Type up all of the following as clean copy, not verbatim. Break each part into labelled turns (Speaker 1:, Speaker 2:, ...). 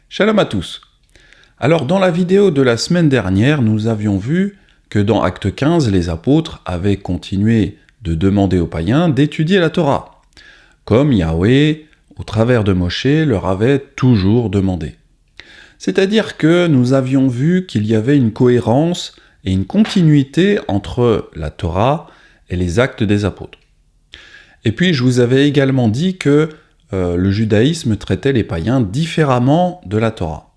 Speaker 1: Shalom à tous. Alors dans la vidéo de la semaine dernière, nous avions vu que dans Acte 15, les apôtres avaient continué de demander aux païens d'étudier la Torah, comme Yahweh, au travers de Moshe, leur avait toujours demandé. C'est-à-dire que nous avions vu qu'il y avait une cohérence et une continuité entre la Torah et les actes des apôtres. Et puis je vous avais également dit que le judaïsme traitait les païens différemment de la Torah.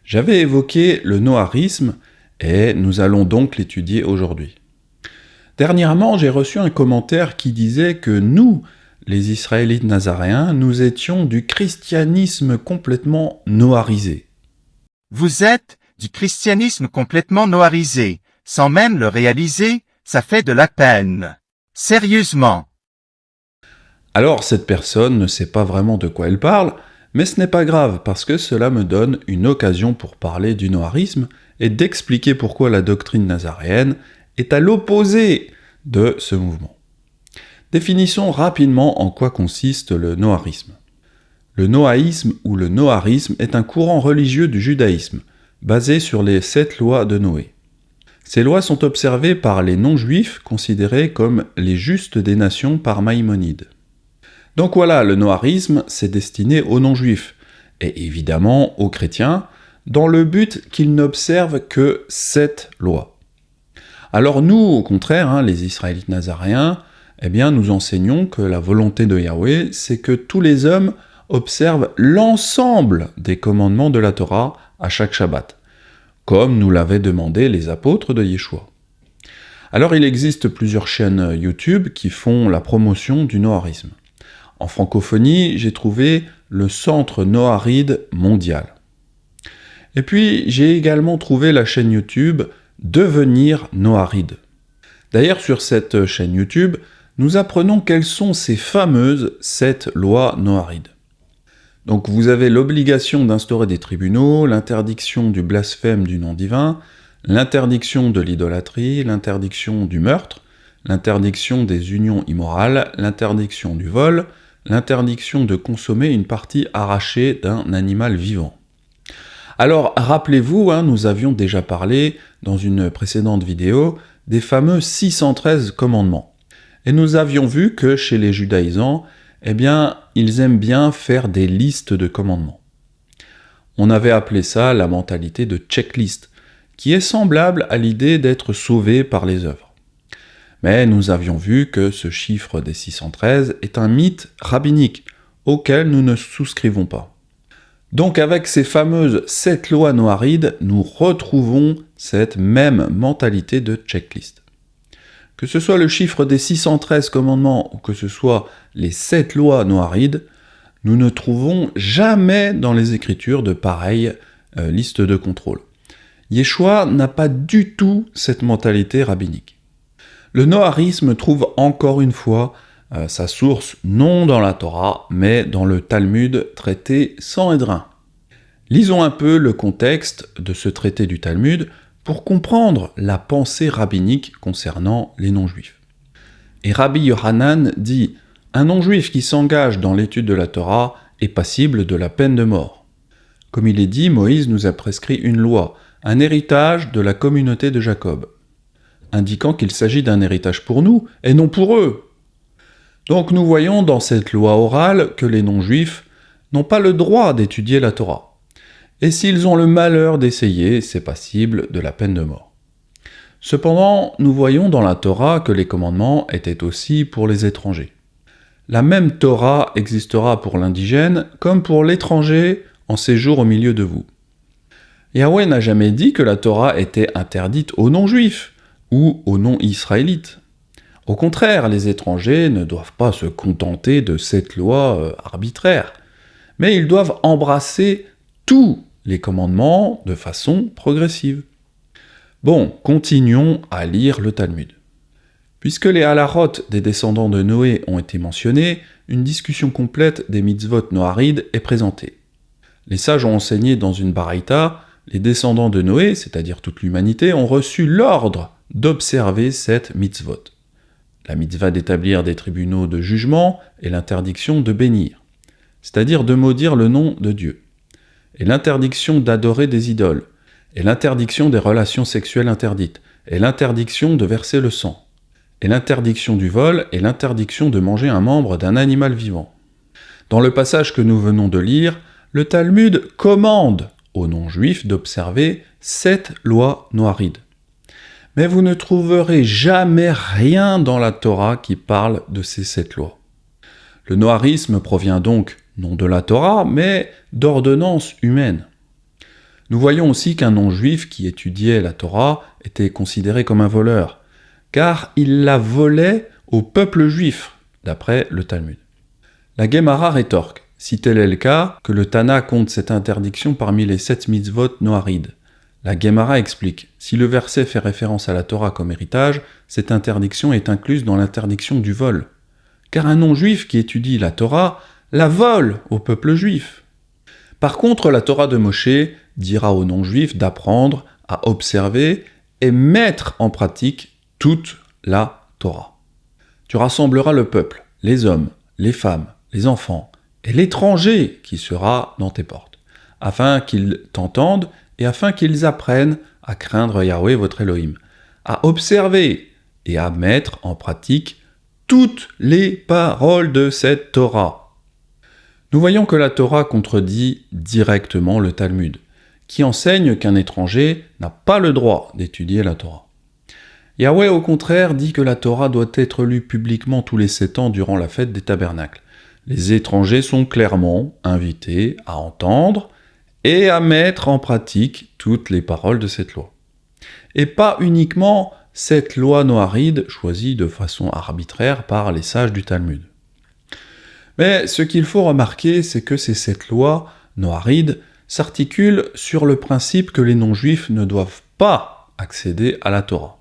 Speaker 1: J'avais évoqué le noarisme et nous allons donc l'étudier aujourd'hui. Dernièrement, j'ai reçu un commentaire qui disait que nous, les Israélites nazaréens, nous étions du christianisme complètement noarisé.
Speaker 2: Vous êtes du christianisme complètement noarisé. Sans même le réaliser, ça fait de la peine. Sérieusement.
Speaker 1: Alors cette personne ne sait pas vraiment de quoi elle parle, mais ce n'est pas grave parce que cela me donne une occasion pour parler du noarisme et d'expliquer pourquoi la doctrine nazaréenne est à l'opposé de ce mouvement. Définissons rapidement en quoi consiste le noarisme. Le noaïsme ou le noarisme est un courant religieux du judaïsme, basé sur les 7 lois de Noé. Ces lois sont observées par les non-juifs considérés comme les justes des nations par Maïmonide. Donc voilà, le noarisme, c'est destiné aux non-juifs, et évidemment aux chrétiens, dans le but qu'ils n'observent que 7 lois. Alors nous, au contraire, les Israélites nazaréens, nous enseignons que la volonté de Yahweh, c'est que tous les hommes observent l'ensemble des commandements de la Torah à chaque Shabbat, comme nous l'avaient demandé les apôtres de Yeshua. Alors il existe plusieurs chaînes YouTube qui font la promotion du noarisme. En francophonie, j'ai trouvé le Centre Noaride Mondial. Et puis, j'ai également trouvé la chaîne YouTube Devenir Noaride. D'ailleurs, sur cette chaîne YouTube, nous apprenons quelles sont ces fameuses 7 lois noarides. Donc, vous avez l'obligation d'instaurer des tribunaux, l'interdiction du blasphème du nom divin, l'interdiction de l'idolâtrie, l'interdiction du meurtre, l'interdiction des unions immorales, l'interdiction du vol, l'interdiction de consommer une partie arrachée d'un animal vivant. Alors, rappelez-vous, nous avions déjà parlé, dans une précédente vidéo, des fameux 613 commandements. Et nous avions vu que chez les judaïsants, ils aiment bien faire des listes de commandements. On avait appelé ça la mentalité de checklist, qui est semblable à l'idée d'être sauvé par les œuvres. Mais nous avions vu que ce chiffre des 613 est un mythe rabbinique auquel nous ne souscrivons pas. Donc avec ces fameuses 7 lois noarides, nous retrouvons cette même mentalité de checklist. Que ce soit le chiffre des 613 commandements ou que ce soit les 7 lois noarides, nous ne trouvons jamais dans les Écritures de pareilles listes de contrôle. Yeshua n'a pas du tout cette mentalité rabbinique. Le noarisme trouve encore une fois sa source non dans la Torah, mais dans le Talmud traité Sanhédrin. Lisons un peu le contexte de ce traité du Talmud pour comprendre la pensée rabbinique concernant les non-juifs. Et Rabbi Yohanan dit « Un non-juif qui s'engage dans l'étude de la Torah est passible de la peine de mort. » Comme il est dit, Moïse nous a prescrit une loi, un héritage de la communauté de Jacob, indiquant qu'il s'agit d'un héritage pour nous, et non pour eux. Donc nous voyons dans cette loi orale que les non-juifs n'ont pas le droit d'étudier la Torah. Et s'ils ont le malheur d'essayer, c'est passible de la peine de mort. Cependant, nous voyons dans la Torah que les commandements étaient aussi pour les étrangers. La même Torah existera pour l'indigène comme pour l'étranger en séjour au milieu de vous. Yahweh n'a jamais dit que la Torah était interdite aux non-juifs, ou aux non-israélites. Au contraire, les étrangers ne doivent pas se contenter de cette loi arbitraire, mais ils doivent embrasser tous les commandements de façon progressive. Bon, continuons à lire le Talmud. Puisque les halachot des descendants de Noé ont été mentionnés, une discussion complète des mitzvot noarides est présentée. Les sages ont enseigné dans une baraïta, les descendants de Noé, c'est-à-dire toute l'humanité, ont reçu l'ordre d'observer cette mitzvot. La mitzvah d'établir des tribunaux de jugement et l'interdiction de bénir, c'est-à-dire de maudire le nom de Dieu. et l'interdiction d'adorer des idoles, et l'interdiction des relations sexuelles interdites, et l'interdiction de verser le sang, et l'interdiction du vol, et l'interdiction de manger un membre d'un animal vivant. Dans le passage que nous venons de lire, le Talmud commande aux non-juifs d'observer 7 lois noahides. Mais vous ne trouverez jamais rien dans la Torah qui parle de ces 7 lois. Le noarisme provient donc non de la Torah, mais d'ordonnances humaines. Nous voyons aussi qu'un non-juif qui étudiait la Torah était considéré comme un voleur, car il la volait au peuple juif, d'après le Talmud. La Guémara rétorque, si tel est le cas, que le Tana compte cette interdiction parmi les 7 mitzvot noarides. La Guémara explique, si le verset fait référence à la Torah comme héritage, cette interdiction est incluse dans l'interdiction du vol. Car un non-juif qui étudie la Torah la vole au peuple juif. Par contre, la Torah de Moshe dira aux non-juifs d'apprendre à observer et mettre en pratique toute la Torah. Tu rassembleras le peuple, les hommes, les femmes, les enfants et l'étranger qui sera dans tes portes, afin qu'ils t'entendent et afin qu'ils apprennent à craindre Yahweh votre Elohim, à observer et à mettre en pratique toutes les paroles de cette Torah. Nous voyons que la Torah contredit directement le Talmud, qui enseigne qu'un étranger n'a pas le droit d'étudier la Torah. Yahweh, au contraire, dit que la Torah doit être lue publiquement tous les 7 ans durant la fête des tabernacles. Les étrangers sont clairement invités à entendre et à mettre en pratique toutes les paroles de cette loi. Et pas uniquement cette loi noaride choisie de façon arbitraire par les sages du Talmud. Mais ce qu'il faut remarquer, c'est que ces 7 lois noarides s'articulent sur le principe que les non-juifs ne doivent pas accéder à la Torah.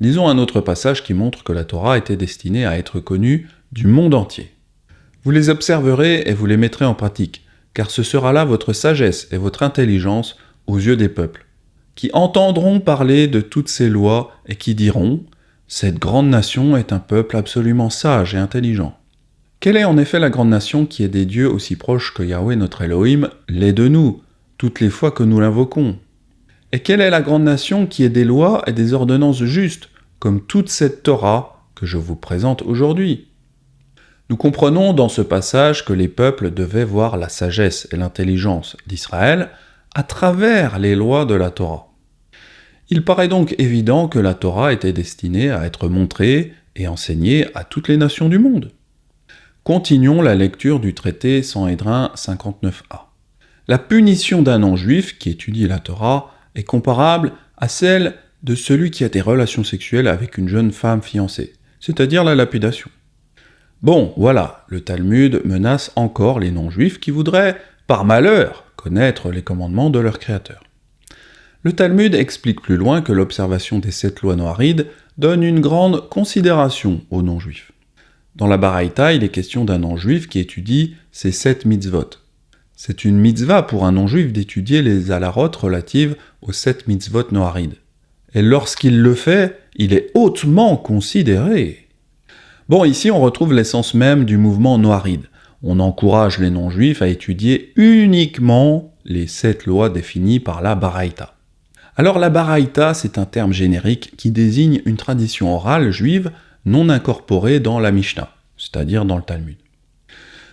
Speaker 1: Lisons un autre passage qui montre que la Torah était destinée à être connue du monde entier. Vous les observerez et vous les mettrez en pratique, car ce sera là votre sagesse et votre intelligence aux yeux des peuples, qui entendront parler de toutes ces lois et qui diront « Cette grande nation est un peuple absolument sage et intelligent ». Quelle est en effet la grande nation qui est des dieux aussi proches que Yahweh notre Elohim l'est de nous, toutes les fois que nous l'invoquons? Et quelle est la grande nation qui est des lois et des ordonnances justes, comme toute cette Torah que je vous présente aujourd'hui? Nous comprenons dans ce passage que les peuples devaient voir la sagesse et l'intelligence d'Israël à travers les lois de la Torah. Il paraît donc évident que la Torah était destinée à être montrée et enseignée à toutes les nations du monde. Continuons la lecture du traité Sanhédrin 59a. La punition d'un non-juif qui étudie la Torah est comparable à celle de celui qui a des relations sexuelles avec une jeune femme fiancée, c'est-à-dire la lapidation. Bon, voilà, le Talmud menace encore les non-juifs qui voudraient, par malheur, connaître les commandements de leur Créateur. Le Talmud explique plus loin que l'observation des 7 lois noarides donne une grande considération aux non-juifs. Dans la Baraïta, il est question d'un non-juif qui étudie ces 7 mitzvot. C'est une mitzvah pour un non-juif d'étudier les halarot relatives aux 7 mitzvot noarides. Et lorsqu'il le fait, il est hautement considéré. Bon, ici on retrouve l'essence même du mouvement noaride. On encourage les non-juifs à étudier uniquement les 7 lois définies par la Baraïta. Alors la Baraïta, c'est un terme générique qui désigne une tradition orale juive non incorporée dans la Mishnah, c'est-à-dire dans le Talmud.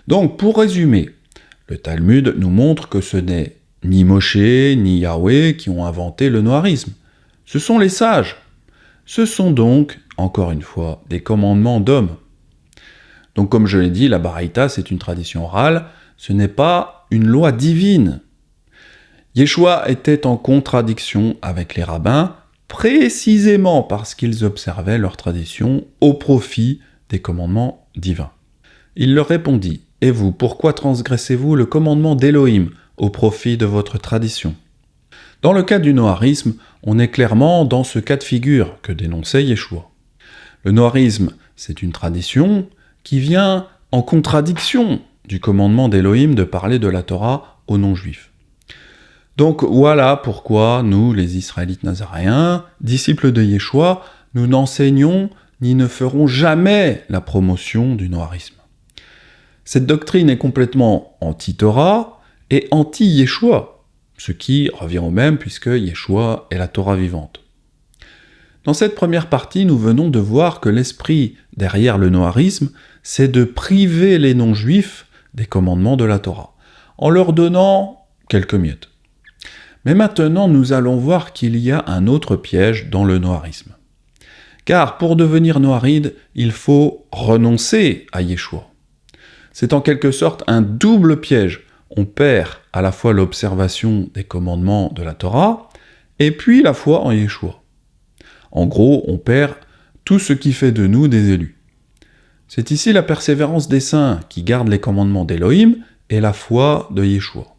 Speaker 1: Donc pour résumer, le Talmud nous montre que ce n'est ni Moshe ni Yahweh qui ont inventé le noarisme. Ce sont les sages. Ce sont donc, encore une fois, des commandements d'hommes. Donc comme je l'ai dit, la Baraïta, c'est une tradition orale, ce n'est pas une loi divine. Yeshua était en contradiction avec les rabbins, précisément parce qu'ils observaient leur tradition au profit des commandements divins. Il leur répondit, « Et vous, pourquoi transgressez-vous le commandement d'Élohim au profit de votre tradition ?» Dans le cas du noarisme, on est clairement dans ce cas de figure que dénonçait Yeshua. Le noarisme, c'est une tradition qui vient en contradiction du commandement d'Élohim de parler de la Torah aux non-juifs. Donc voilà pourquoi nous, les Israélites nazaréens, disciples de Yeshua, nous n'enseignons ni ne ferons jamais la promotion du noarisme. Cette doctrine est complètement anti-Torah, et anti-Yeshua, ce qui revient au même puisque Yeshua est la Torah vivante. Dans cette première partie, nous venons de voir que l'esprit derrière le noarisme, c'est de priver les non-juifs des commandements de la Torah, en leur donnant quelques miettes. Mais maintenant, nous allons voir qu'il y a un autre piège dans le noarisme. Car pour devenir noaride, il faut renoncer à Yeshua. C'est en quelque sorte un double piège. On perd à la fois l'observation des commandements de la Torah, et puis la foi en Yeshua. En gros, on perd tout ce qui fait de nous des élus. C'est ici la persévérance des saints qui gardent les commandements d'Élohim et la foi de Yeshua.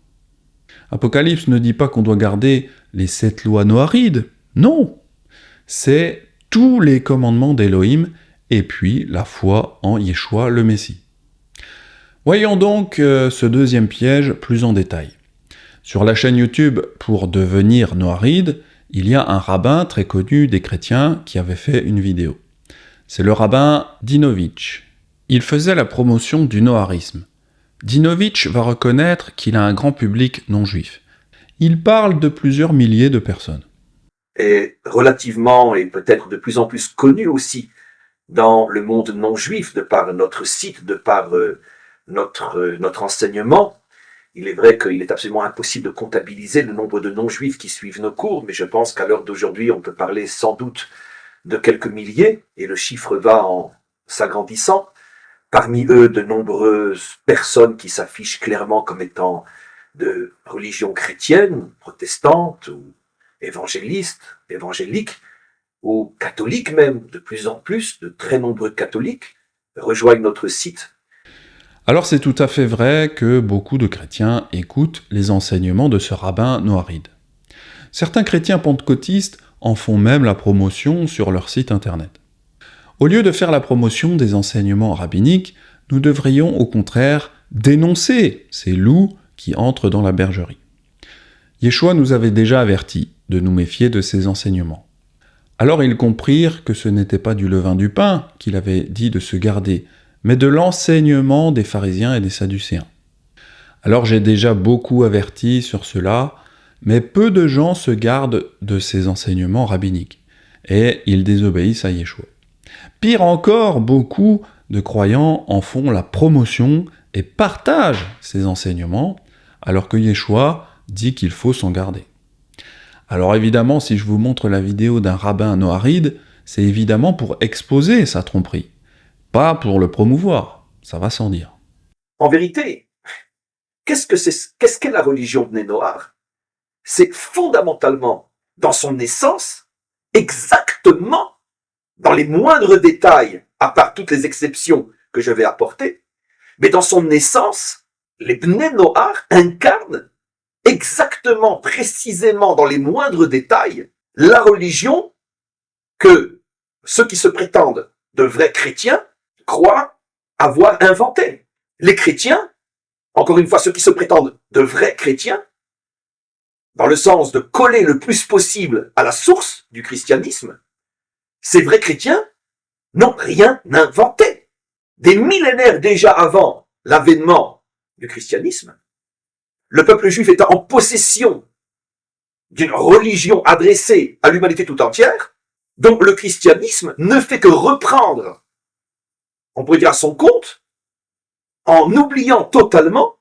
Speaker 1: Apocalypse ne dit pas qu'on doit garder les 7 lois noarides, non. C'est tous les commandements d'Élohim et puis la foi en Yeshua le Messie. Voyons donc ce deuxième piège plus en détail. Sur la chaîne YouTube Pour devenir noaride, il y a un rabbin très connu des chrétiens qui avait fait une vidéo. C'est le rabbin Dinovitch. Il faisait la promotion du noarisme. Dinovitch va reconnaître qu'il a un grand public non-juif. Il parle de plusieurs milliers de personnes.
Speaker 3: Est relativement et peut-être de plus en plus connu aussi dans le monde non-juif, de par notre site, de par notre enseignement. Il est vrai qu'il est absolument impossible de comptabiliser le nombre de non-juifs qui suivent nos cours, mais je pense qu'à l'heure d'aujourd'hui, on peut parler sans doute de quelques milliers, et le chiffre va en s'agrandissant. Parmi eux, de nombreuses personnes qui s'affichent clairement comme étant de religion chrétienne, protestante, ou évangéliques, ou catholiques même, de plus en plus, de très nombreux catholiques rejoignent notre site.
Speaker 1: Alors c'est tout à fait vrai que beaucoup de chrétiens écoutent les enseignements de ce rabbin noaride. Certains chrétiens pentecôtistes en font même la promotion sur leur site internet. Au lieu de faire la promotion des enseignements rabbiniques, nous devrions au contraire dénoncer ces loups qui entrent dans la bergerie. Yeshua nous avait déjà avertis de nous méfier de ces enseignements. Alors ils comprirent que ce n'était pas du levain du pain qu'il avait dit de se garder, mais de l'enseignement des pharisiens et des sadducéens. Alors j'ai déjà beaucoup averti sur cela, mais peu de gens se gardent de ces enseignements rabbiniques, et ils désobéissent à Yeshua. Pire encore, beaucoup de croyants en font la promotion et partagent ces enseignements, alors que Yeshua dit qu'il faut s'en garder. Alors évidemment, si je vous montre la vidéo d'un rabbin noaride, c'est évidemment pour exposer sa tromperie, pas pour le promouvoir, ça va sans dire.
Speaker 3: En vérité, qu'est-ce qu'est la religion Bnei Noar? C'est fondamentalement, dans son essence, exactement dans les moindres détails, à part toutes les exceptions que je vais apporter, mais dans son essence, les Bnei Noar incarnent exactement, précisément, dans les moindres détails, la religion que ceux qui se prétendent de vrais chrétiens croient avoir inventée. Les chrétiens, encore une fois, ceux qui se prétendent de vrais chrétiens, dans le sens de coller le plus possible à la source du christianisme, ces vrais chrétiens n'ont rien inventé. Des millénaires déjà avant l'avènement du christianisme, le peuple juif était en possession d'une religion adressée à l'humanité tout entière, donc le christianisme ne fait que reprendre, on pourrait dire à son compte, en oubliant totalement,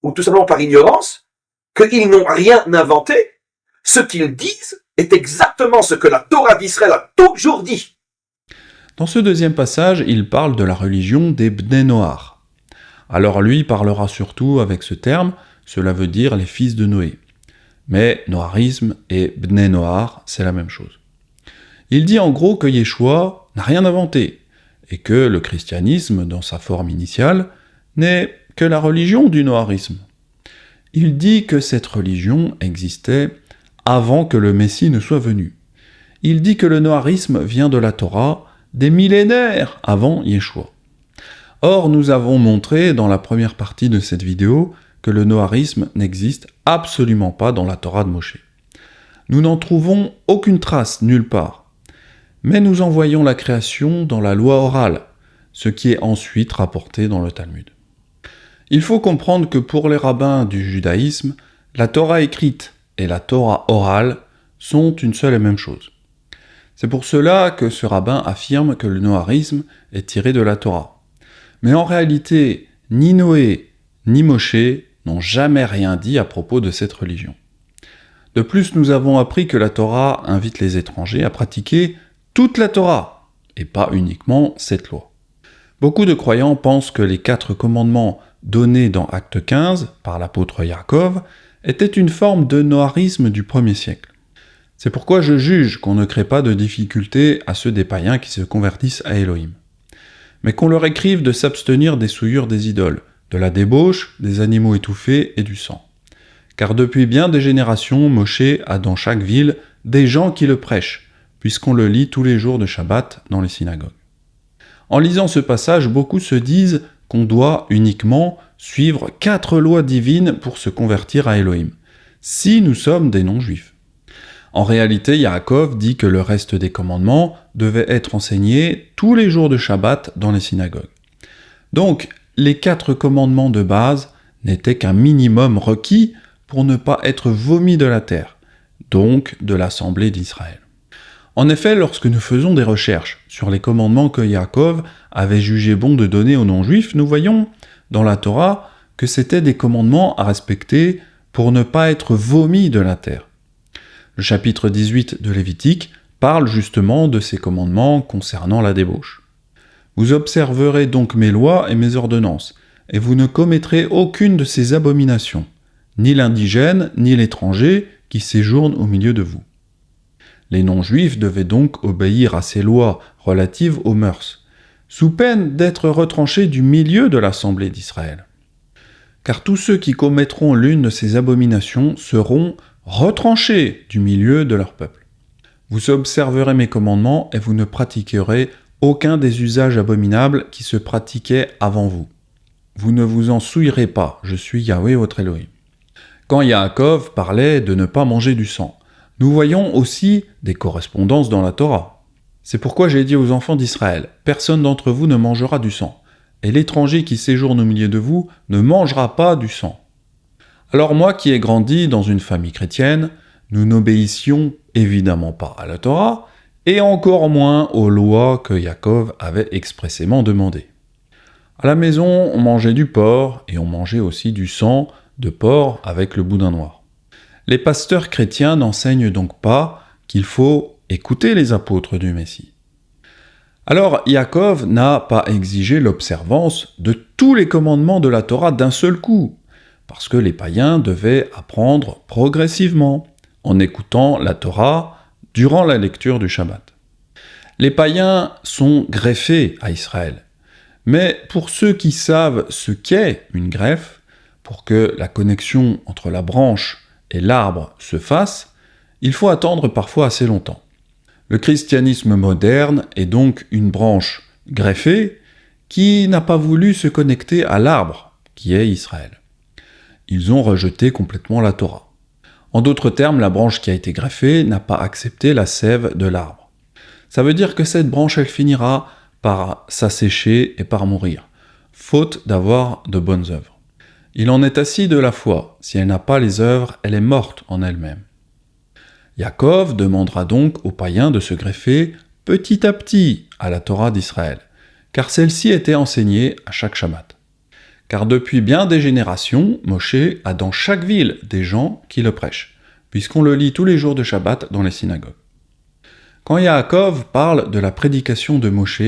Speaker 3: ou tout simplement par ignorance, qu'ils n'ont rien inventé. Ce qu'ils disent est exactement ce que la Torah d'Israël a toujours dit.
Speaker 1: Dans ce deuxième passage, il parle de la religion des Bnei Noar. Alors lui parlera surtout avec ce terme, cela veut dire les fils de Noé. Mais noarisme et Bnei Noar, c'est la même chose. Il dit en gros que Yeshua n'a rien inventé, et que le christianisme, dans sa forme initiale, n'est que la religion du noarisme. Il dit que cette religion existait avant que le Messie ne soit venu. Il dit que le noarisme vient de la Torah des millénaires avant Yeshua. Or, nous avons montré dans la première partie de cette vidéo que le noarisme n'existe absolument pas dans la Torah de Moshe. Nous n'en trouvons aucune trace nulle part. Mais nous en voyons la création dans la loi orale, ce qui est ensuite rapporté dans le Talmud. Il faut comprendre que pour les rabbins du judaïsme, la Torah écrite et la Torah orale sont une seule et même chose. C'est pour cela que ce rabbin affirme que le noarisme est tiré de la Torah. Mais en réalité, ni Noé ni Moshe n'ont jamais rien dit à propos de cette religion. De plus, nous avons appris que la Torah invite les étrangers à pratiquer toute la Torah, et pas uniquement cette loi. Beaucoup de croyants pensent que les 4 commandements donnés dans Acte 15 par l'apôtre Yaakov étaient une forme de noarisme du 1er siècle. C'est pourquoi je juge qu'on ne crée pas de difficultés à ceux des païens qui se convertissent à Elohim. Mais qu'on leur écrive de s'abstenir des souillures des idoles, de la débauche, des animaux étouffés et du sang. Car depuis bien des générations, Moshe a dans chaque ville des gens qui le prêchent, puisqu'on le lit tous les jours de Shabbat dans les synagogues. En lisant ce passage, beaucoup se disent qu'on doit uniquement suivre 4 lois divines pour se convertir à Elohim, si nous sommes des non-juifs. En réalité, Yaakov dit que le reste des commandements devait être enseigné tous les jours de Shabbat dans les synagogues. Donc, les 4 commandements de base n'étaient qu'un minimum requis pour ne pas être vomis de la terre, donc de l'assemblée d'Israël. En effet, lorsque nous faisons des recherches sur les commandements que Yaakov avait jugé bon de donner aux non-juifs, nous voyons dans la Torah que c'étaient des commandements à respecter pour ne pas être vomis de la terre. Le chapitre 18 de Lévitique parle justement de ces commandements concernant la débauche. Vous observerez donc mes lois et mes ordonnances, et vous ne commettrez aucune de ces abominations, ni l'indigène, ni l'étranger qui séjourne au milieu de vous. Les non-juifs devaient donc obéir à ces lois relatives aux mœurs, sous peine d'être retranchés du milieu de l'assemblée d'Israël. Car tous ceux qui commettront l'une de ces abominations seront retranchés du milieu de leur peuple. Vous observerez mes commandements et vous ne pratiquerez aucun des usages abominables qui se pratiquaient avant vous. Vous ne vous en souillerez pas, je suis Yahweh votre Elohim. Quand Yaakov parlait de ne pas manger du sang, nous voyons aussi des correspondances dans la Torah. C'est pourquoi j'ai dit aux enfants d'Israël, personne d'entre vous ne mangera du sang, et l'étranger qui séjourne au milieu de vous ne mangera pas du sang. Alors moi qui ai grandi dans une famille chrétienne, nous n'obéissions évidemment pas à la Torah, et encore moins aux lois que Yaakov avait expressément demandées. À la maison, on mangeait du porc, et on mangeait aussi du sang de porc avec le boudin noir. Les pasteurs chrétiens n'enseignent donc pas qu'il faut écouter les apôtres du Messie. Alors Yaakov n'a pas exigé l'observance de tous les commandements de la Torah d'un seul coup, parce que les païens devaient apprendre progressivement, en écoutant la Torah durant la lecture du Shabbat. Les païens sont greffés à Israël, mais pour ceux qui savent ce qu'est une greffe, pour que la connexion entre la branche et l'arbre se fasse, il faut attendre parfois assez longtemps. Le christianisme moderne est donc une branche greffée qui n'a pas voulu se connecter à l'arbre, qui est Israël. Ils ont rejeté complètement la Torah. En d'autres termes, la branche qui a été greffée n'a pas accepté la sève de l'arbre. Ça veut dire que cette branche, elle finira par s'assécher et par mourir, faute d'avoir de bonnes œuvres. Il en est ainsi de la foi. Si elle n'a pas les œuvres, elle est morte en elle-même. Yaakov demandera donc aux païens de se greffer petit à petit à la Torah d'Israël, car celle-ci était enseignée à chaque Shabbat. Car depuis bien des générations, Moshe a dans chaque ville des gens qui le prêchent, puisqu'on le lit tous les jours de Shabbat dans les synagogues. Quand Yaakov parle de la prédication de Moshe,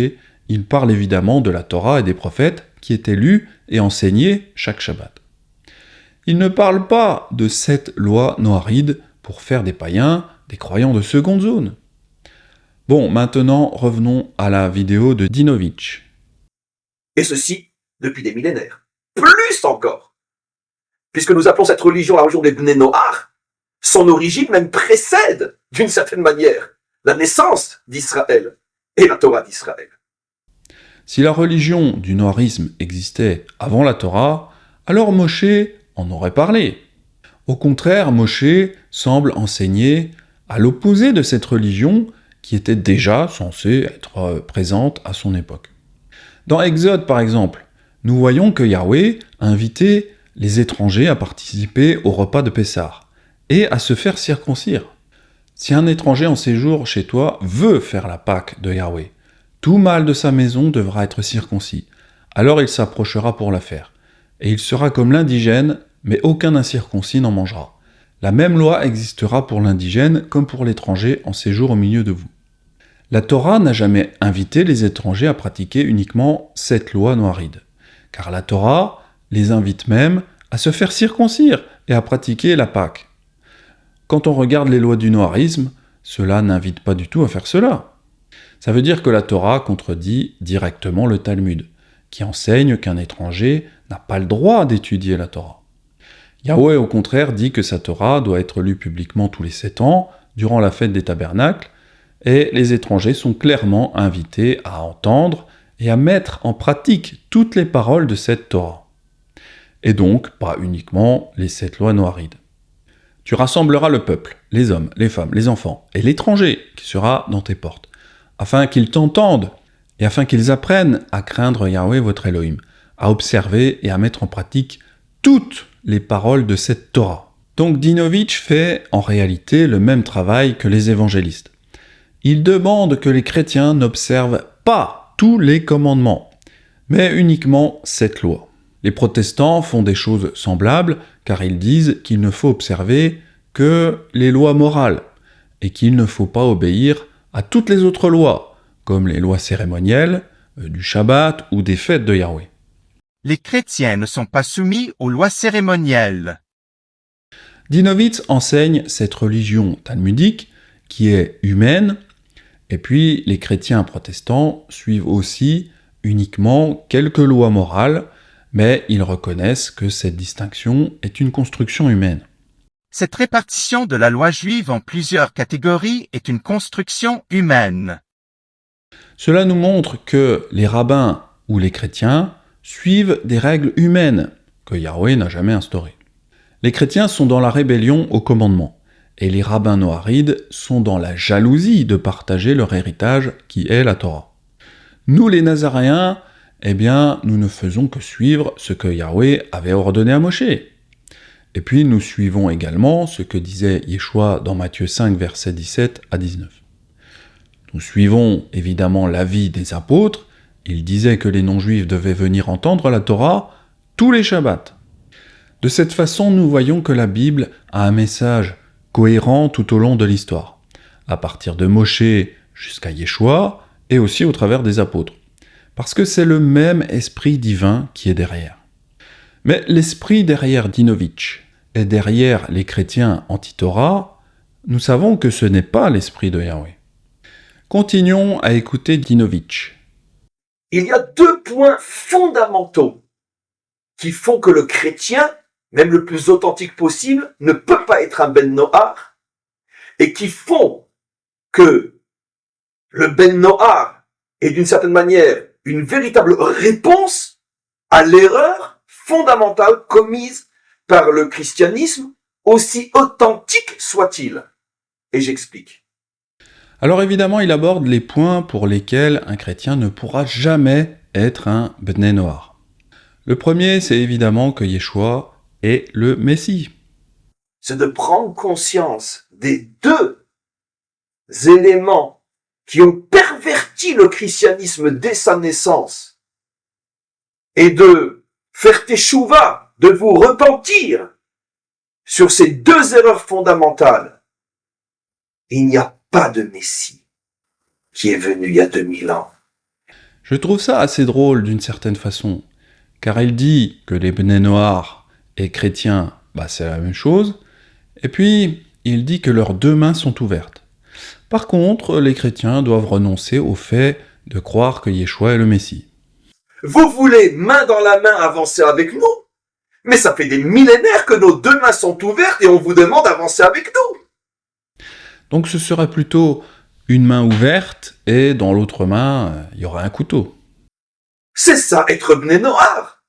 Speaker 1: il parle évidemment de la Torah et des prophètes qui étaient lus et enseignés chaque Shabbat. Il ne parle pas de cette loi noaride pour faire des païens des croyants de seconde zone. Bon, maintenant revenons à la vidéo de Dinovitch.
Speaker 3: Et ceci depuis des millénaires. Plus encore. Puisque nous appelons cette religion la religion des Bnei Noach, son origine même précède, d'une certaine manière, la naissance d'Israël et la Torah d'Israël.
Speaker 1: Si la religion du noarisme existait avant la Torah, alors Moshe en aurait parlé. Au contraire, Moshe semble enseigner à l'opposé de cette religion qui était déjà censée être présente à son époque. Dans Exode, par exemple, nous voyons que Yahweh inviter les étrangers à participer au repas de Pessah et à se faire circoncire. Si un étranger en séjour chez toi veut faire la Pâque de Yahweh, tout mâle de sa maison devra être circoncis. Alors il s'approchera pour la faire. Et il sera comme l'indigène, mais aucun incirconcis n'en mangera. La même loi existera pour l'indigène comme pour l'étranger en séjour au milieu de vous. La Torah n'a jamais invité les étrangers à pratiquer uniquement cette loi noiride, car la Torah les invite même à se faire circoncire et à pratiquer la Pâque. Quand on regarde les lois du noirisme, cela n'invite pas du tout à faire cela. Ça veut dire que la Torah contredit directement le Talmud, qui enseigne qu'un étranger n'a pas le droit d'étudier la Torah. Yahweh, au contraire, dit que sa Torah doit être lue publiquement tous les 7 ans, durant la fête des tabernacles, et les étrangers sont clairement invités à entendre et à mettre en pratique toutes les paroles de cette Torah. Et donc, pas uniquement les 7 lois noirides. Tu rassembleras le peuple, les hommes, les femmes, les enfants, et l'étranger qui sera dans tes portes, afin qu'ils t'entendent, et afin qu'ils apprennent à craindre Yahweh votre Elohim, à observer et à mettre en pratique toutes les paroles de cette Torah. Donc Dinovitch fait en réalité le même travail que les évangélistes. Il demande que les chrétiens n'observent pas tous les commandements, mais uniquement cette loi. Les protestants font des choses semblables, car ils disent qu'il ne faut observer que les lois morales, et qu'il ne faut pas obéir à toutes les autres lois, comme les lois cérémonielles, du Shabbat ou des fêtes de Yahweh.
Speaker 2: Les chrétiens ne sont pas soumis aux lois cérémonielles.
Speaker 1: Dinovitz enseigne cette religion talmudique qui est humaine, et puis les chrétiens protestants suivent aussi uniquement quelques lois morales, mais ils reconnaissent que cette distinction est une construction humaine.
Speaker 2: Cette répartition de la loi juive en plusieurs catégories est une construction humaine.
Speaker 1: Cela nous montre que les rabbins ou les chrétiens suivent des règles humaines que Yahweh n'a jamais instaurées. Les chrétiens sont dans la rébellion au commandement, et les rabbins noarides sont dans la jalousie de partager leur héritage qui est la Torah. Nous les Nazaréens, nous ne faisons que suivre ce que Yahweh avait ordonné à Moshe. Et puis nous suivons également ce que disait Yeshua dans Matthieu 5, versets 17 à 19. Nous suivons évidemment l'avis des apôtres. Ils disaient que les non-juifs devaient venir entendre la Torah tous les Shabbats. De cette façon, nous voyons que la Bible a un message cohérent tout au long de l'histoire, à partir de Moshe jusqu'à Yeshua, et aussi au travers des apôtres, parce que c'est le même esprit divin qui est derrière. Mais l'esprit derrière Dinovitch et derrière les chrétiens anti-Torah, nous savons que ce n'est pas l'esprit de Yahweh. Continuons à écouter Dinovitch.
Speaker 3: Il y a 2 points fondamentaux qui font que le chrétien, même le plus authentique possible, ne peut pas être un Ben Noar, et qui font que le Ben Noar est d'une certaine manière une véritable réponse à l'erreur fondamentale commise par le christianisme, aussi authentique soit-il. Et j'explique.
Speaker 1: Alors évidemment, il aborde les points pour lesquels un chrétien ne pourra jamais être un Bnei Noar. Le premier, c'est évidemment que Yeshua est le Messie.
Speaker 3: C'est de prendre conscience des 2 éléments qui ont perverti le christianisme dès sa naissance et de faire teshuva, de vous repentir sur ces 2 erreurs fondamentales. Il n'y a pas de Messie qui est venu il y a 2000 ans.
Speaker 1: Je trouve ça assez drôle d'une certaine façon, car il dit que les Bnei Noar et chrétiens, c'est la même chose, et puis il dit que leurs 2 mains sont ouvertes. Par contre, les chrétiens doivent renoncer au fait de croire que Yeshua est le Messie.
Speaker 3: Vous voulez, main dans la main, avancer avec nous? Mais ça fait des millénaires que nos 2 mains sont ouvertes et on vous demande d'avancer avec nous.
Speaker 1: Donc ce serait plutôt une main ouverte et dans l'autre main, il y aurait un couteau.
Speaker 3: C'est ça, être Bnei Noar.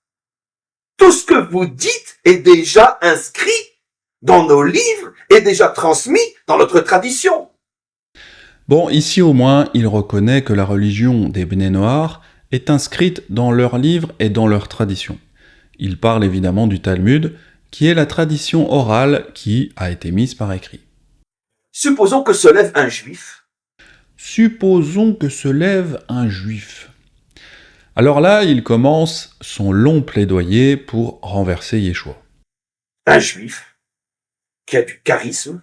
Speaker 3: Tout ce que vous dites est déjà inscrit dans nos livres et déjà transmis dans notre tradition.
Speaker 1: Bon, ici au moins, il reconnaît que la religion des Bnei Noar est inscrite dans leurs livres et dans leur tradition. Il parle évidemment du Talmud, qui est la tradition orale qui a été mise par écrit.
Speaker 3: Supposons que se lève un juif.
Speaker 1: Supposons que se lève un juif. Alors là, il commence son long plaidoyer pour renverser Yeshua.
Speaker 3: Un juif qui a du charisme,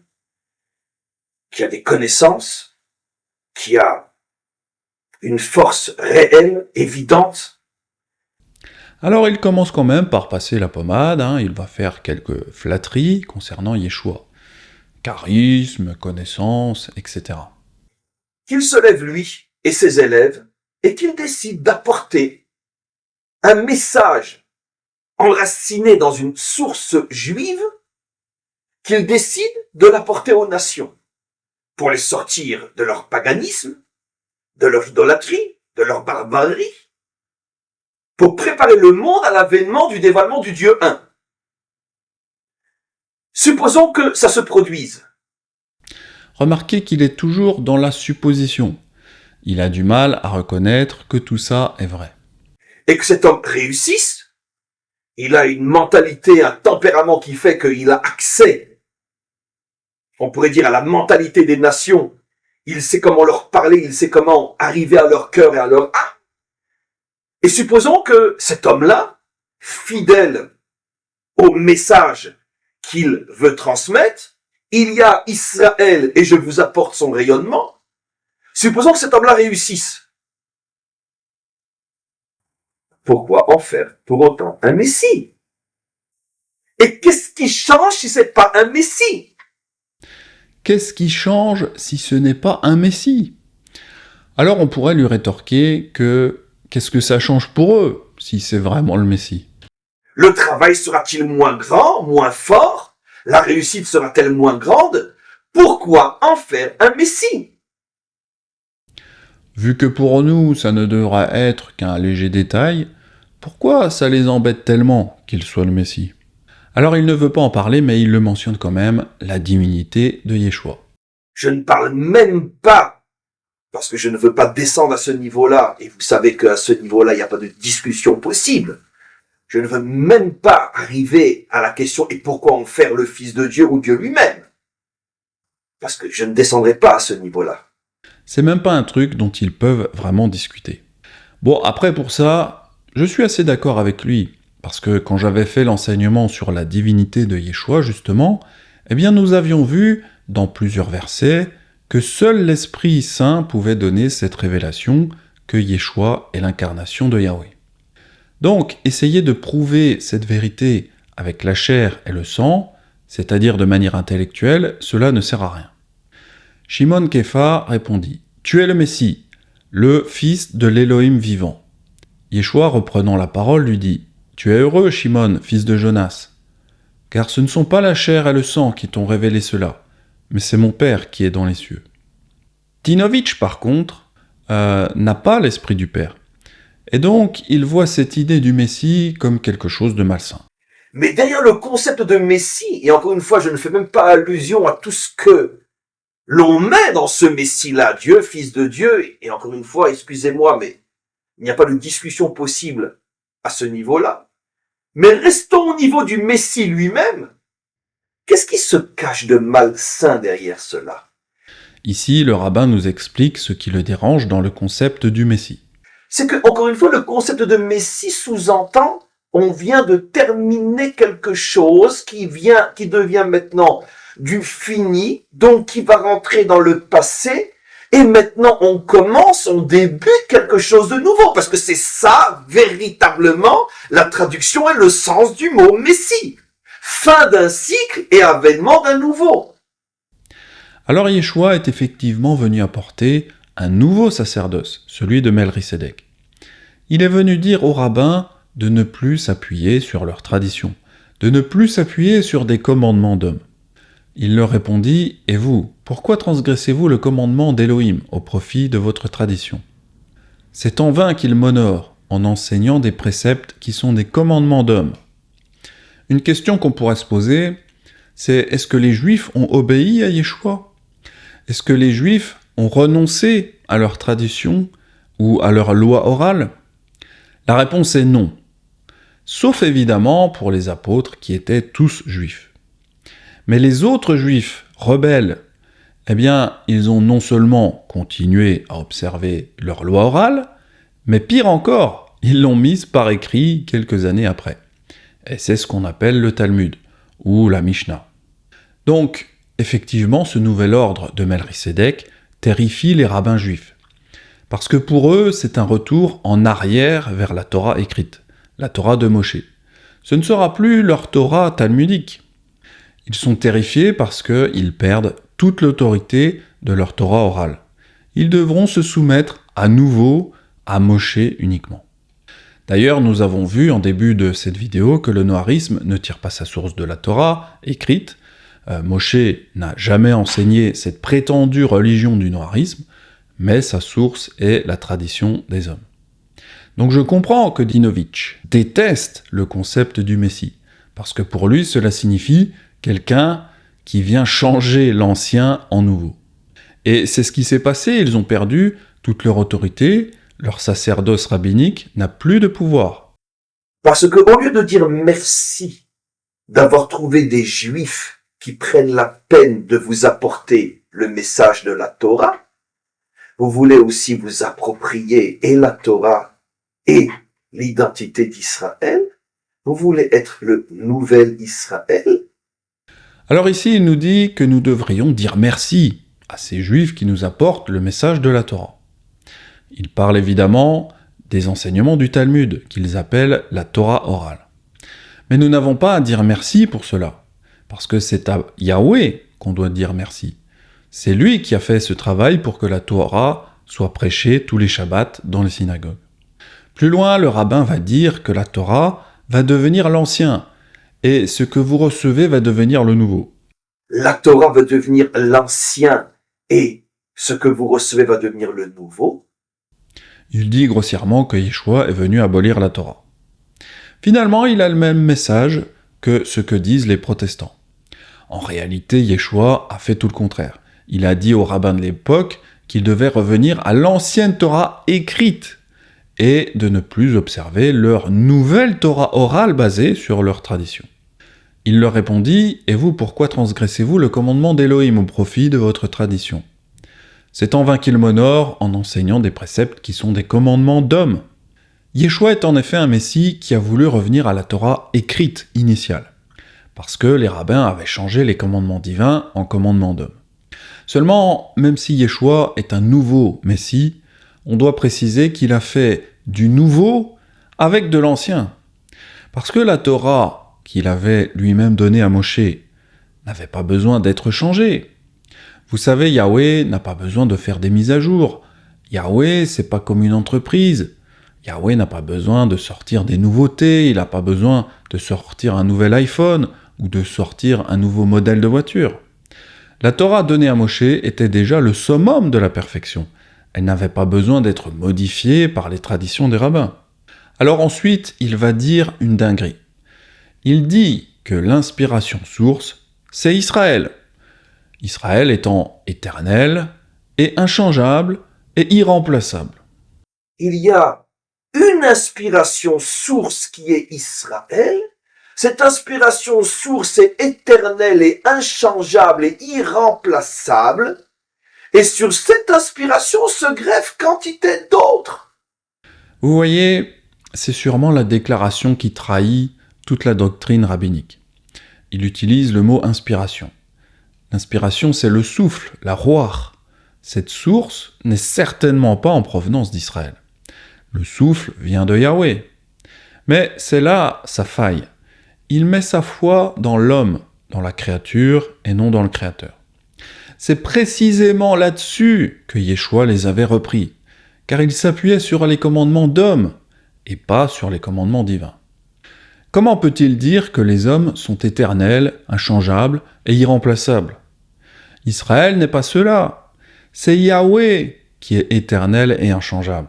Speaker 3: qui a des connaissances, qui a une force réelle, évidente.
Speaker 1: Alors il commence quand même par passer la pommade, il va faire quelques flatteries concernant Yeshua. Charisme, connaissance, etc.
Speaker 3: Qu'il se lève lui et ses élèves et qu'il décide d'apporter un message enraciné dans une source juive, qu'il décide de l'apporter aux nations pour les sortir de leur paganisme, de leur idolâtrie, de leur barbarie, pour préparer le monde à l'avènement du dévoilement du Dieu un. Supposons que ça se produise.
Speaker 1: Remarquez qu'il est toujours dans la supposition. Il a du mal à reconnaître que tout ça est vrai.
Speaker 3: Et que cet homme réussisse. Il a une mentalité, un tempérament qui fait qu'il a accès, on pourrait dire, à la mentalité des nations. Il sait comment leur parler, il sait comment arriver à leur cœur et à leur âme. Et supposons que cet homme-là, fidèle au message qu'il veut transmettre, il y a Israël et je vous apporte son rayonnement. Supposons que cet homme-là réussisse. Pourquoi en faire pour autant un Messie? Et qu'est-ce qui change si c'est pas un Messie?
Speaker 1: Qu'est-ce qui change si ce n'est pas un Messie? Alors on pourrait lui rétorquer que qu'est-ce que ça change pour eux si c'est vraiment le Messie?
Speaker 3: Le travail sera-t-il moins grand, moins fort? La réussite sera-t-elle moins grande? Pourquoi en faire un Messie?
Speaker 1: Vu que pour nous ça ne devra être qu'un léger détail, pourquoi ça les embête tellement qu'il soit le Messie? Alors il ne veut pas en parler, mais il le mentionne quand même, la divinité de Yeshua.
Speaker 3: Je ne parle même pas, parce que je ne veux pas descendre à ce niveau-là, et vous savez qu'à ce niveau-là, il n'y a pas de discussion possible. Je ne veux même pas arriver à la question, et pourquoi en faire le Fils de Dieu ou Dieu lui-même? Parce que je ne descendrai pas à ce niveau-là.
Speaker 1: C'est même pas un truc dont ils peuvent vraiment discuter. Bon, après pour ça, je suis assez d'accord avec lui, parce que quand j'avais fait l'enseignement sur la divinité de Yeshua, justement, eh bien nous avions vu, dans plusieurs versets, que seul l'Esprit Saint pouvait donner cette révélation que Yeshua est l'incarnation de Yahweh. Donc, essayer de prouver cette vérité avec la chair et le sang, c'est-à-dire de manière intellectuelle, cela ne sert à rien. Shimon Kefa répondit « Tu es le Messie, le fils de l'Élohim vivant. » Yeshua, reprenant la parole, lui dit « Tu es heureux, Shimon, fils de Jonas, car ce ne sont pas la chair et le sang qui t'ont révélé cela, mais c'est mon Père qui est dans les cieux. » Tinovitch, par contre, n'a pas l'esprit du Père. Et donc, il voit cette idée du Messie comme quelque chose de malsain.
Speaker 3: Mais derrière le concept de Messie, et encore une fois, je ne fais même pas allusion à tout ce que l'on met dans ce Messie-là, Dieu, Fils de Dieu, et encore une fois, excusez-moi, mais il n'y a pas de discussion possible à ce niveau-là. Mais restons au niveau du Messie lui-même. Qu'est-ce qui se cache de malsain derrière cela?
Speaker 1: Ici, le rabbin nous explique ce qui le dérange dans le concept du Messie.
Speaker 3: C'est que, encore une fois, le concept de Messie sous-entend, on vient de terminer quelque chose qui devient maintenant du fini, donc qui va rentrer dans le passé, et maintenant on débute quelque chose de nouveau, parce que c'est ça, véritablement, la traduction et le sens du mot Messie. Fin d'un cycle et avènement d'un nouveau.
Speaker 1: Alors Yeshua est effectivement venu apporter un nouveau sacerdoce, celui de Melchisédek. Il est venu dire aux rabbins de ne plus s'appuyer sur leur tradition, de ne plus s'appuyer sur des commandements d'hommes. Il leur répondit « Et vous, pourquoi transgressez-vous le commandement d'Élohim au profit de votre tradition ?» C'est en vain qu'ils m'honorent en enseignant des préceptes qui sont des commandements d'hommes. Une question qu'on pourrait se poser, c'est est-ce que les Juifs ont obéi à Yeshua? Est-ce que les Juifs ont renoncé à leur tradition ou à leur loi orale? La réponse est non. sauf évidemment pour les apôtres qui étaient tous juifs. Mais les autres juifs rebelles, eh bien, ils ont non seulement continué à observer leur loi orale, mais pire encore, ils l'ont mise par écrit quelques années après. Et c'est ce qu'on appelle le Talmud, ou la Mishnah. Donc, effectivement, ce nouvel ordre de Melchisédek terrifie les rabbins juifs. Parce que pour eux, c'est un retour en arrière vers la Torah écrite, la Torah de Moshe. Ce ne sera plus leur Torah talmudique. Ils sont terrifiés parce qu'ils perdent toute l'autorité de leur Torah orale. Ils devront se soumettre à nouveau à Moshe uniquement. D'ailleurs, nous avons vu en début de cette vidéo que le noarisme ne tire pas sa source de la Torah écrite. Moshe n'a jamais enseigné cette prétendue religion du noarisme, mais sa source est la tradition des hommes. Donc je comprends que Dinovitch déteste le concept du Messie, parce que pour lui cela signifie quelqu'un qui vient changer l'ancien en nouveau. Et c'est ce qui s'est passé, ils ont perdu toute leur autorité, leur sacerdoce rabbinique n'a plus de pouvoir.
Speaker 3: Parce que au lieu de dire merci d'avoir trouvé des juifs qui prennent la peine de vous apporter le message de la Torah, vous voulez aussi vous approprier et la Torah et l'identité d'Israël. Vous voulez être le nouvel Israël.
Speaker 1: Alors ici, il nous dit que nous devrions dire merci à ces juifs qui nous apportent le message de la Torah. Il parle évidemment des enseignements du Talmud, qu'ils appellent la Torah orale. Mais nous n'avons pas à dire merci pour cela, parce que c'est à Yahweh qu'on doit dire merci. C'est lui qui a fait ce travail pour que la Torah soit prêchée tous les Shabbats dans les synagogues. Plus loin, le rabbin va dire que la Torah va devenir l'ancien, et ce que vous recevez va devenir le nouveau.
Speaker 3: La Torah va devenir l'ancien, et ce que vous recevez va devenir le nouveau.
Speaker 1: Il dit grossièrement que Yeshua est venu abolir la Torah. Finalement, il a le même message que ce que disent les protestants. En réalité, Yeshua a fait tout le contraire. Il a dit aux rabbins de l'époque qu'ils devaient revenir à l'ancienne Torah écrite et de ne plus observer leur nouvelle Torah orale basée sur leur tradition. Il leur répondit « Et vous, pourquoi transgressez-vous le commandement d'Élohim au profit de votre tradition ?» C'est en vain qu'il m'honore en enseignant des préceptes qui sont des commandements d'hommes. Yeshua est en effet un Messie qui a voulu revenir à la Torah écrite initiale, parce que les rabbins avaient changé les commandements divins en commandements d'hommes. Seulement, même si Yeshua est un nouveau Messie, on doit préciser qu'il a fait du nouveau avec de l'ancien. Parce que la Torah qu'il avait lui-même donnée à Moshe n'avait pas besoin d'être changée. Vous savez, Yahweh n'a pas besoin de faire des mises à jour. Yahweh, c'est pas comme une entreprise. Yahweh n'a pas besoin de sortir des nouveautés, il n'a pas besoin de sortir un nouvel iPhone ou de sortir un nouveau modèle de voiture. La Torah donnée à Moshe était déjà le summum de la perfection. Elle n'avait pas besoin d'être modifiée par les traditions des rabbins. Alors ensuite, il va dire une dinguerie. Il dit que l'inspiration source, c'est Israël. Israël étant éternel et inchangeable et irremplaçable.
Speaker 3: Il y a une inspiration source qui est Israël. Cette inspiration source est éternelle et inchangeable et irremplaçable. Et sur cette inspiration se greffent quantité d'autres.
Speaker 1: Vous voyez, c'est sûrement la déclaration qui trahit toute la doctrine rabbinique. Il utilise le mot inspiration. L'inspiration, c'est le souffle, la roar. Cette source n'est certainement pas en provenance d'Israël. Le souffle vient de Yahweh. Mais c'est là sa faille. Il met sa foi dans l'homme, dans la créature, et non dans le Créateur. C'est précisément là-dessus que Yeshua les avait repris, car il s'appuyait sur les commandements d'hommes, et pas sur les commandements divins. Comment peut-il dire que les hommes sont éternels, inchangeables et irremplaçables ? Israël n'est pas cela. C'est Yahweh qui est éternel et inchangeable.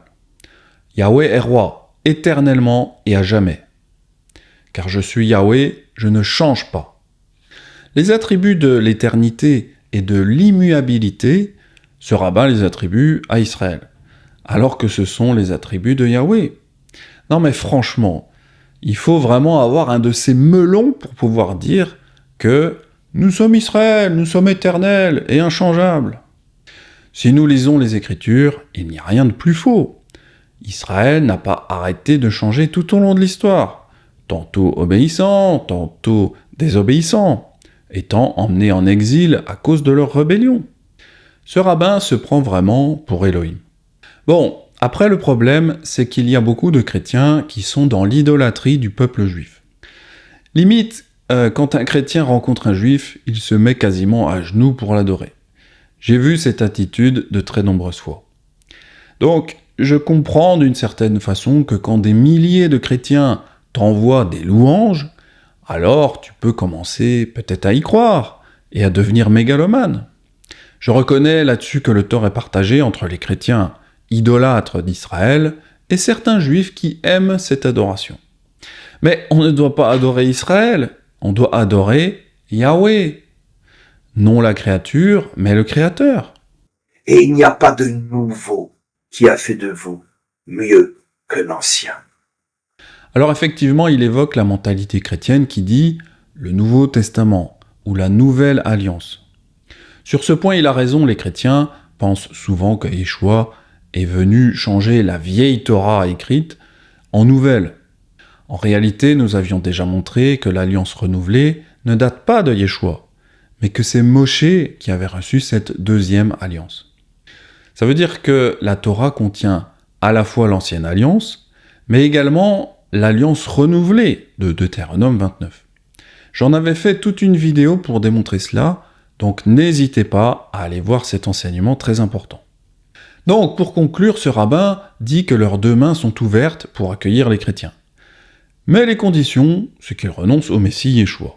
Speaker 1: Yahweh est roi, éternellement et à jamais. Car je suis Yahweh, je ne change pas. Les attributs de l'éternité et de l'immuabilité, ce rabbin les attribue à Israël, alors que ce sont les attributs de Yahweh. Non mais franchement, Il faut vraiment avoir un de ces melons pour pouvoir dire que nous sommes Israël, nous sommes éternels et inchangeables. Si nous lisons les Écritures, il n'y a rien de plus faux. Israël n'a pas arrêté de changer tout au long de l'histoire, tantôt obéissant, tantôt désobéissant, étant emmenés en exil à cause de leur rébellion. Ce rabbin se prend vraiment pour Elohim. Bon, après le problème, c'est qu'il y a beaucoup de chrétiens qui sont dans l'idolâtrie du peuple juif. Limite, quand un chrétien rencontre un juif, il se met quasiment à genoux pour l'adorer. J'ai vu cette attitude de très nombreuses fois. Donc, je comprends d'une certaine façon que quand des milliers de chrétiens t'envoient des louanges, alors tu peux commencer peut-être à y croire et à devenir mégalomane. Je reconnais là-dessus que le tort est partagé entre les chrétiens idolâtres d'Israël et certains juifs qui aiment cette adoration. Mais on ne doit pas adorer Israël, on doit adorer Yahweh. Non la créature, mais le Créateur.
Speaker 3: Et il n'y a pas de nouveau qui a fait de vous mieux que l'ancien.
Speaker 1: Alors effectivement, il évoque la mentalité chrétienne qui dit le Nouveau Testament ou la Nouvelle Alliance. Sur ce point, il a raison, les chrétiens pensent souvent que Yeshua est venu changer la vieille Torah écrite en nouvelle. En réalité, nous avions déjà montré que l'alliance renouvelée ne date pas de Yeshua, mais que c'est Moshe qui avait reçu cette deuxième alliance. Ça veut dire que la Torah contient à la fois l'ancienne alliance, mais également l'alliance renouvelée de Deutéronome 29. J'en avais fait toute une vidéo pour démontrer cela, donc n'hésitez pas à aller voir cet enseignement très important. Donc, pour conclure, ce rabbin dit que leurs deux mains sont ouvertes pour accueillir les chrétiens. Mais les conditions, c'est qu'ils renoncent au Messie Yeshua.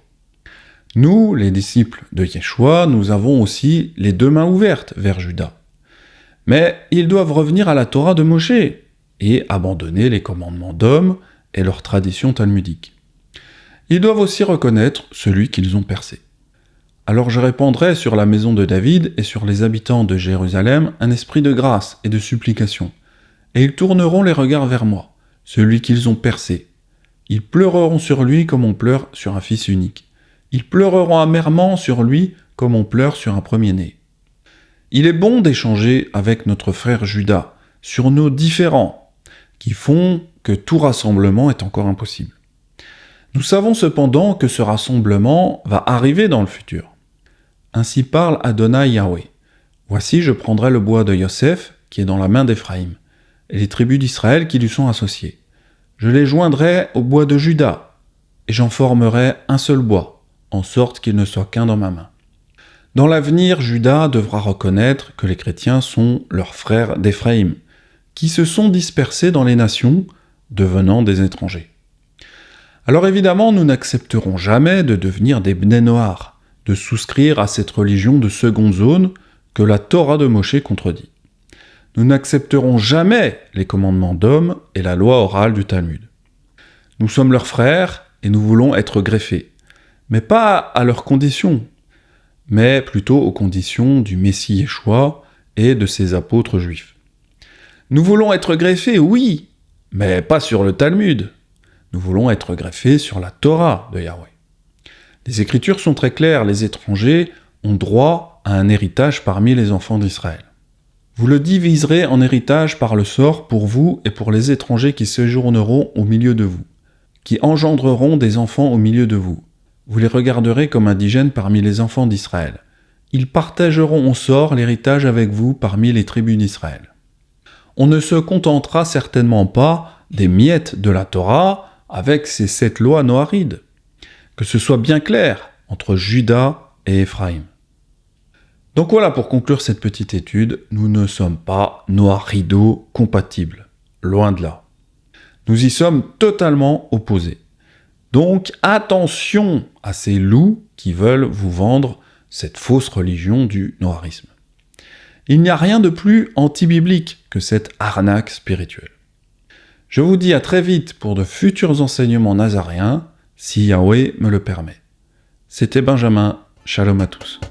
Speaker 1: Nous, les disciples de Yeshua, nous avons aussi les deux mains ouvertes vers Juda. Mais ils doivent revenir à la Torah de Moshe et abandonner les commandements d'hommes et leurs traditions talmudiques. Ils doivent aussi reconnaître celui qu'ils ont percé. Alors je répandrai sur la maison de David et sur les habitants de Jérusalem un esprit de grâce et de supplication, et ils tourneront les regards vers moi, celui qu'ils ont percé. Ils pleureront sur lui comme on pleure sur un fils unique. Ils pleureront amèrement sur lui comme on pleure sur un premier-né. Il est bon d'échanger avec notre frère Judas sur nos différends, qui font que tout rassemblement est encore impossible. Nous savons cependant que ce rassemblement va arriver dans le futur. Ainsi parle Adonai Yahweh. Voici, je prendrai le bois de Yosef, qui est dans la main d'Éphraïm, et les tribus d'Israël qui lui sont associées. Je les joindrai au bois de Juda, et j'en formerai un seul bois, en sorte qu'il ne soit qu'un dans ma main. Dans l'avenir, Juda devra reconnaître que les chrétiens sont leurs frères d'Éphraïm, qui se sont dispersés dans les nations, devenant des étrangers. Alors évidemment, nous n'accepterons jamais de devenir des Bnei Noach, de souscrire à cette religion de seconde zone que la Torah de Moshe contredit. Nous n'accepterons jamais les commandements d'hommes et la loi orale du Talmud. Nous sommes leurs frères et nous voulons être greffés, mais pas à leurs conditions, mais plutôt aux conditions du Messie Yeshua et de ses apôtres juifs. Nous voulons être greffés, oui, mais pas sur le Talmud. Nous voulons être greffés sur la Torah de Yahweh. Les Écritures sont très claires, les étrangers ont droit à un héritage parmi les enfants d'Israël. Vous le diviserez en héritage par le sort pour vous et pour les étrangers qui séjourneront au milieu de vous, qui engendreront des enfants au milieu de vous. Vous les regarderez comme indigènes parmi les enfants d'Israël. Ils partageront au sort l'héritage avec vous parmi les tribus d'Israël. On ne se contentera certainement pas des miettes de la Torah avec ces 7 lois noarides. Que ce soit bien clair entre Juda et Éphraïm. Donc voilà, pour conclure cette petite étude, nous ne sommes pas noarido compatibles, loin de là. Nous y sommes totalement opposés. Donc attention à ces loups qui veulent vous vendre cette fausse religion du noarisme. Il n'y a rien de plus anti-biblique que cette arnaque spirituelle. Je vous dis à très vite pour de futurs enseignements nazaréens, si Yahweh me le permet. C'était Benjamin, shalom à tous.